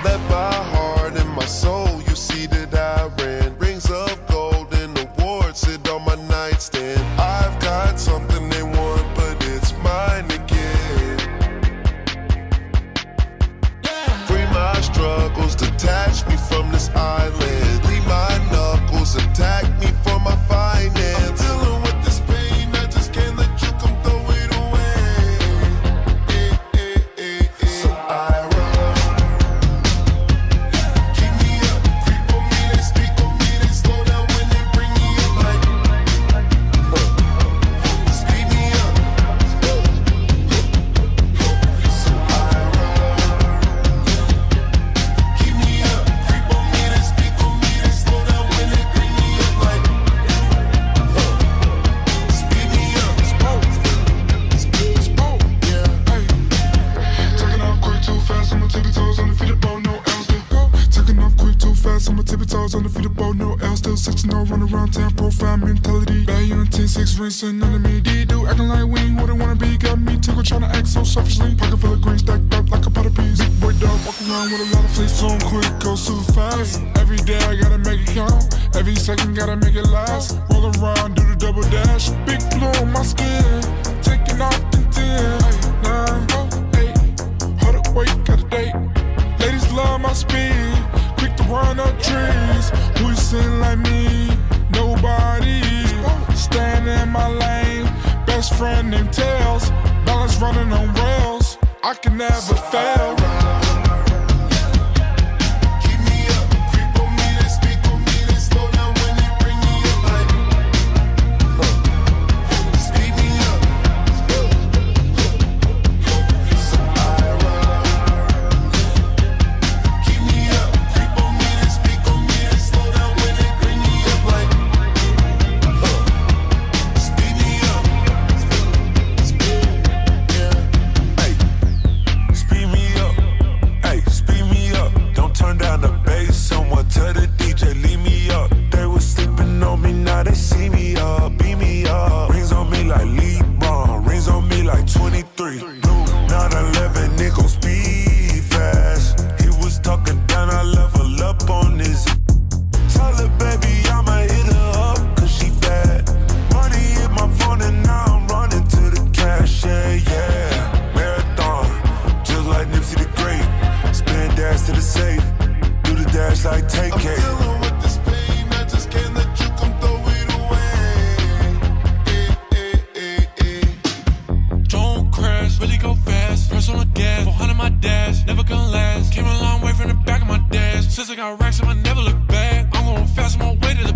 Let my heart and my soul, you see that I ran. Rings of gold and awards sit on my nightstand. I've got something they want, but it's mine again. Free my struggles, detach me from this island. Leave my knuckles, attack me for my finance. I'm dealing with this pain, I just can't let you come throw it away. So I run. Keep me up, creep on me, they speak on me, they slow down when they bring me up like speed me up. So I run. Keep me up, creep on me, they speak on me, they slow down when they bring me up like speed me up. Yeah. Taking off quick too fast, on my tippy toes, undefeated ball, no L still. Taking off quick too fast, on my tippy toes, undefeated ball, no L still. 6-0, run around town, profile mentality. Bad unit 10-6, racing under me. D-do acting like we ain't what I wanna be. Got me tickled trying to act so selfishly. Pocket full of green stacked up like a pot of peas. Big boy dog, walk around with a lot of fleas. So I'm quick, go super fast. Every day I gotta make it count. Every second gotta make it last. Roll around, do the double dash. Big blow on my skin. Taking off in 10, 9, 8. Hold up, wait, got a date. Ladies love my speed. Quick to run up trees. Who you sing like me? Nobody. Stand in my lane. Best friend named Tails. Balance running on rails. I can never fail. Keep me up, creep on me, they speak on me, they slow down when they bring me up like speed me up. So I run. Keep me up, creep on me, they speak on me, they slow down when they bring me up like speed me up. Yeah. Hey, speed me up. Hey, speed me up. Don't turn down the bass. Someone tell the DJ, leave me up. They was sleeping on me, now they see me up. Beat me up. Rings on me like LeBron. Rings on me like 23. Blue, 911, nigga, speed fast. He was talking down, I level up on this. Tell her, baby, I'ma hit her up, cause she bad. Money hit my phone and now I'm running to the cash, yeah. Marathon, just like Nipsey the Great. Spin dash to the safe, do the dash like take it. I'm dealing with this pain, I just can't let you come throw it away. Don't crash, really go fast. Press on the gas, 400 my dash, never gonna last. Came a long way from the back of my dash. Since I got racks, I never look back. I'm going fast, I'm on my way to the